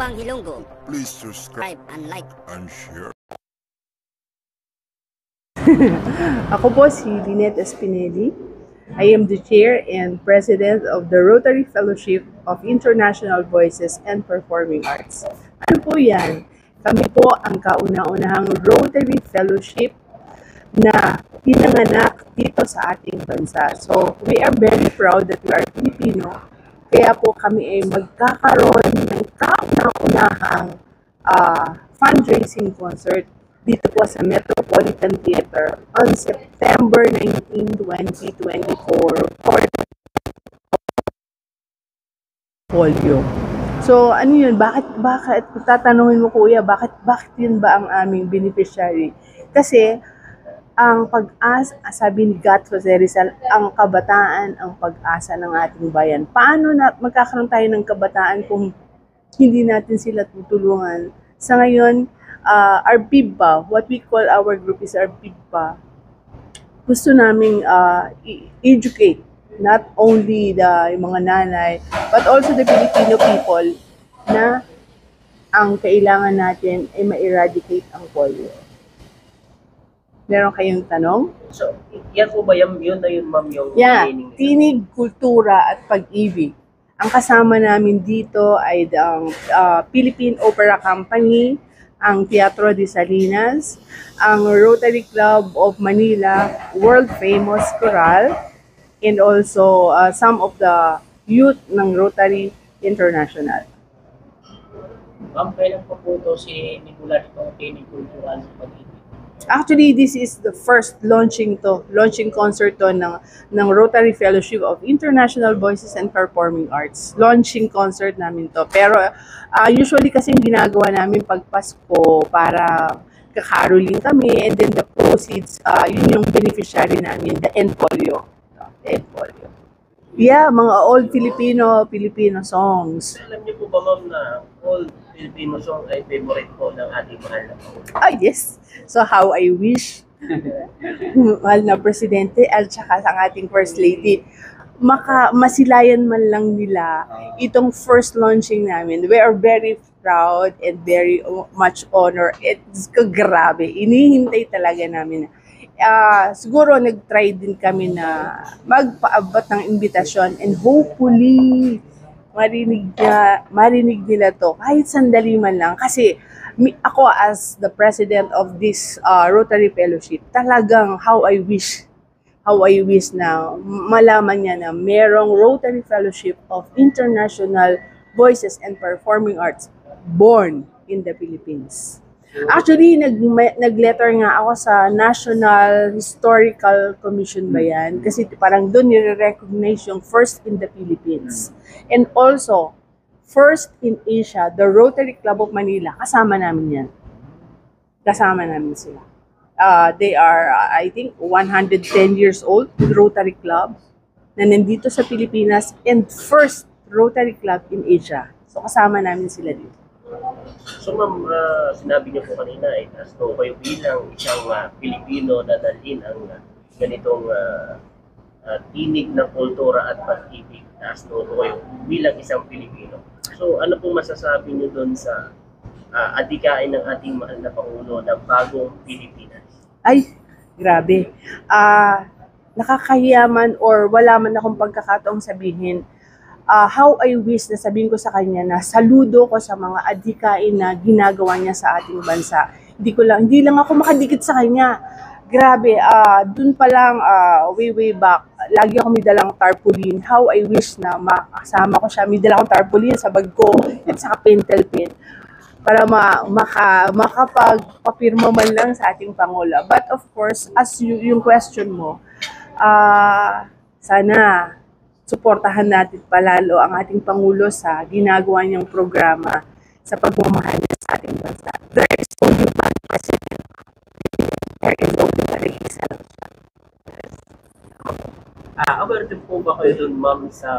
Bawang Hilonggo. Please subscribe And like. and share. Ako po si Lynette Espinelli. I am the Chair and President of the Rotary Fellowship of International Voices and Performing Arts. Ano po yan? Kami po ang kauna-unahang Rotary Fellowship na pinanganak dito sa ating bansa. So, we are very proud that we are Filipino. Kaya po kami ay magkakaroon ng kauna-unahang fundraising concert dito po sa Metropolitan Theater on September 19, 2024 for polio. So, ano yun? Bakit, tatanungin mo kuya, bakit yun ba ang aming beneficiary? Kasi, ang pag-asa, sabi ni Gat Jose Rizal, ang kabataan, ang pag-asa ng ating bayan. Paano na magkakaroon tayo ng kabataan kung hindi natin sila tutulungan? Sa ngayon, our PIBPA, what we call our group is our PIBPA. Gusto naming educate not only yung mga nanay, but also the Filipino people na ang kailangan natin ay ma-eradicate ang polio. Meron kayong tanong? So, yan po ba yun na yun, ma'am, yung training? Tinig, kultura at pag-ibig. Ang kasama namin dito ay ang Philippine Opera Company, ang Teatro de Salinas, ang Rotary Club of Manila, world-famous choral, and also some of the youth ng Rotary International. Ma'am, kailan pa po ito sinimula itong tinig kultural sa pag-ibig? Actually, this is the first launching concert to ng Rotary Fellowship of International Voices and Performing Arts. Launching concert namin to. Pero usually kasi ginagawa namin pag Pasko para kakaroling kami, and then the proceeds, yun yung beneficiary namin, the end polio. The end polio. Yeah, mga old Filipino songs. Alam niyo po ba, ma'am, na old Filipino song ay favorite po ng ating mahal na Pangulo? Ah, yes. So how I wish, mahal na Presidente at saka sa ating First Lady, masilayan man lang nila itong first launching namin. We are very proud and very much honor. It's grabe. Inihintay talaga namin. Siguro nag-try din kami na magpaabot ng imbitasyon, and hopefully marinig nila to kahit sandali man lang. Kasi ako as the president of this Rotary Fellowship, talagang how I wish na malaman niya na merong Rotary Fellowship of International Voices and Performing Arts born in the Philippines. Actually, nag-letter nga ako sa National Historical Commission ba yan? Kasi parang doon nire-recognize yung first in the Philippines. And also, first in Asia, the Rotary Club of Manila, kasama namin yan. Kasama namin sila. They are, I think, 110 years old, Rotary Club, na nandito sa Pilipinas, and first Rotary Club in Asia. So, kasama namin sila dito. So, ma'am, sinabi niyo po kanina, as to kayo bilang isang Pilipino na dalhin ang ganitong tinig ng kultura at pag-ibig, as to kayo bilang isang Pilipino. So, ano pong masasabi niyo doon sa adikain ng ating mahal na Pangulo na bagong Pilipinas? Ay, grabe. Nakakahiyaman or wala man akong pagkakataong sabihin, how I wish na sabihin ko sa kanya na saludo ko sa mga adhikain na ginagawa niya sa ating bansa. Hindi lang ako makadikit sa kanya. Grabe, dun pa lang, way back, lagi ako may dalang tarpaulin. How I wish na makasama ko siya. May dalang tarpaulin sa bag ko at saka pentel pen para makapagpapirma man lang sa ating Pangulo. But of course, as yung question mo, sana suportahan natin palalo ang ating Pangulo sa ginagawa niyang programa sa pagmamahal niya sa ating bansa. There is only one president. There is only one Rizal. Aware din po ba kayo dun, ma'am, sa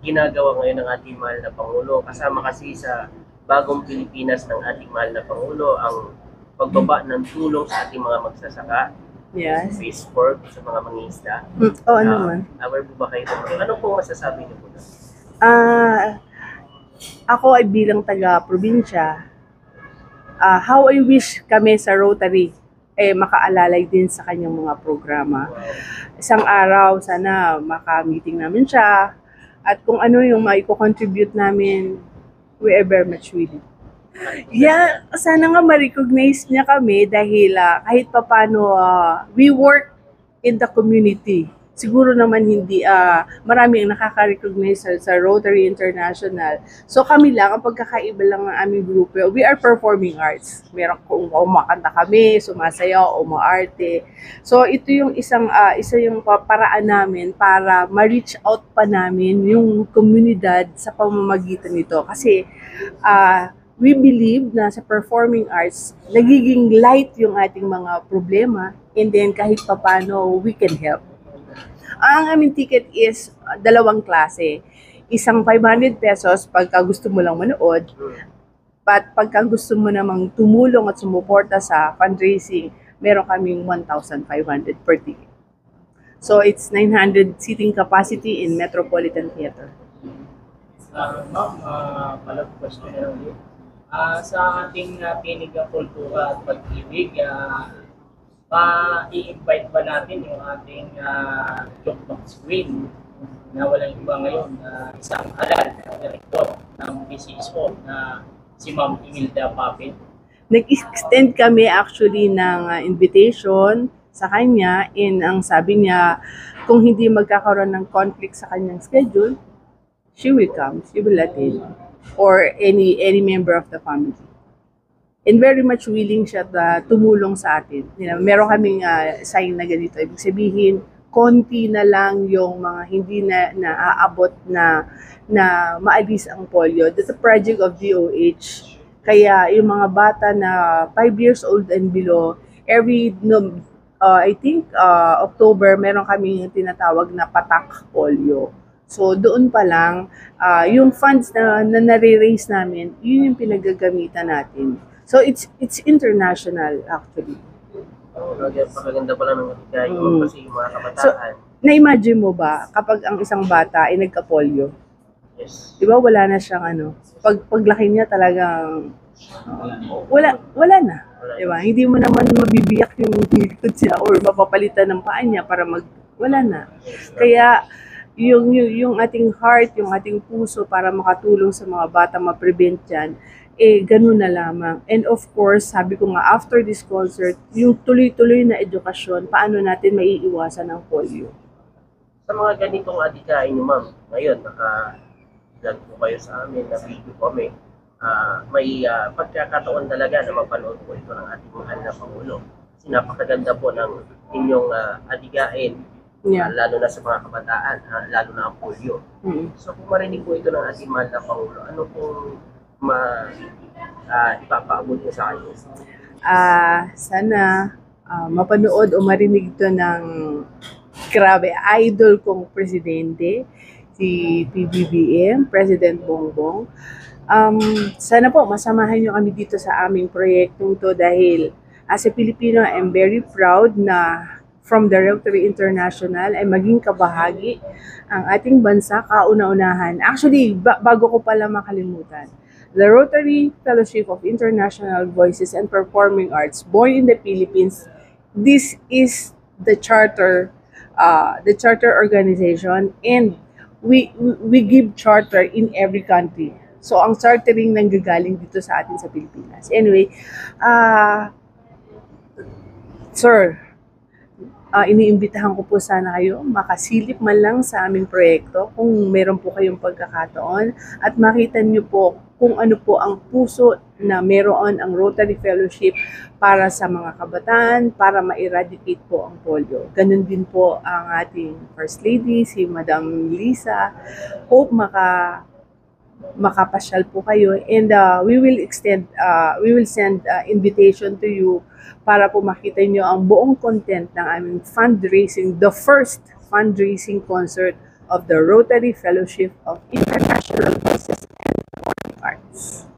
ginagawa ngayon ng ating mahal na Pangulo? Kasama kasi sa bagong Pilipinas ng ating mahal na Pangulo ang pagbaba ng tulong sa ating mga magsasaka. Yes. Fish pork sa mga mangingisda. Ano man? Aware po ba kayo? Ano po masasabi niyo po doon? ako ay bilang taga-probinsya, how I wish kami sa Rotary makaalalay din sa kanyang mga programa. Isang araw, sana maka-meeting namin siya at kung ano yung maiko-contribute namin, we are very much willing. Yeah, sana nga ma-recognize niya kami dahil kahit papano we work in the community. Siguro naman hindi, marami ang nakaka-recognize sa Rotary International. So kami lang, ang pagkakaiba lang ng aming grupo, we are performing arts. Meron kung umakanta kami, sumasayaw, umaarte. So ito yung isa yung paraan namin para ma-reach out pa namin yung komunidad sa pamamagitan nito. Kasi we believe na sa performing arts, nagiging light yung ating mga problema and then kahit papano we can help. Ang aming ticket is dalawang klase. Isang 500 pesos pagka gusto mo lang manood, but pagka gusto mo namang tumulong at sumuporta sa fundraising, meron kaming 1,500 per ticket. So it's 900 seating capacity in Metropolitan Theater. Ma'am, follow-up question na lang. Sa ating tinig ng kultura at pag-ibig, i-invite ba natin yung ating jukebox queen na walang iba ngayon, isang halal na direktor ng PCSO na si Ma'am Imelda Papit? Nag-extend kami actually ng invitation sa kanya and ang sabi niya kung hindi magkakaroon ng conflict sa kanyang schedule, she will come, she will attend, or any member of the family. And very much willing siya tumulong sa atin. Meron kaming sign na ganito. Ibig sabihin, konti na lang yung mga hindi na naaabot na maalis ang polio. That's a project of DOH. Kaya yung mga bata na 5 years old and below, I think October, meron kaming tinatawag na patak polio. So doon pa lang, yung funds na nare-raise namin, yun yung pinagagamitan natin. So it's international actually. Pakaganda pala ng kayo kasi yung mga kabataan. So, na-imagine mo ba kapag ang isang bata ay nagka-polio? Yes. Di ba wala na siyang paglaki niya talagang wala na. Di ba? Hindi mo naman mabibiyak yung likod siya or mapapalitan ng paa niya para wala na. Kaya yung ating heart, yung ating puso para makatulong sa mga bata ma-prevent yan, ganun na lamang. And of course, sabi ko nga, after this concert, yung tuloy-tuloy na edukasyon, paano natin maiiwasan ang polio. Sa mga ganitong adikain nyo, ma'am, ngayon, naka-vlog po kayo sa amin, na-video po kami, may pagkakataon talaga na mapanood po ito ng ating mahal na Pangulo. Kasi napakaganda po ng inyong adigain, lalo na sa mga kabataan, lalo na ang polio. So kung marinig po ito ng ating mahal na Pangulo, ano pong ipapaabot niyo sa akin? Sana mapanood o marinig ito ng grabe, idol kong presidente, si PBBM, President Bongbong. Sana po masamahan niyo kami dito sa aming proyektong to dahil as a Filipino, I'm very proud na from the Rotary International ay maging kabahagi ang ating bansa kauna-unahan. Actually, bago ko pala makalimutan, the Rotary Fellowship of International Voices and Performing Arts, born in the Philippines, this is the charter organization, and we give charter in every country. So ang chartering nanggagaling dito sa atin sa Pilipinas. Anyway, sir, iniimbitahan ko po sana kayo makasilip man lang sa aming proyekto kung meron po kayong pagkakataon at makita niyo po kung ano po ang puso na meron ang Rotary Fellowship para sa mga kabataan, para ma-eradicate po ang polio. Ganun din po ang ating First Lady, si Madam Lisa. Hope makapasyal po kayo, and we will send invitation to you para po makita nyo ang buong content ng aming fundraising, the first fundraising concert of the Rotary Fellowship of International Voices and Performing Arts.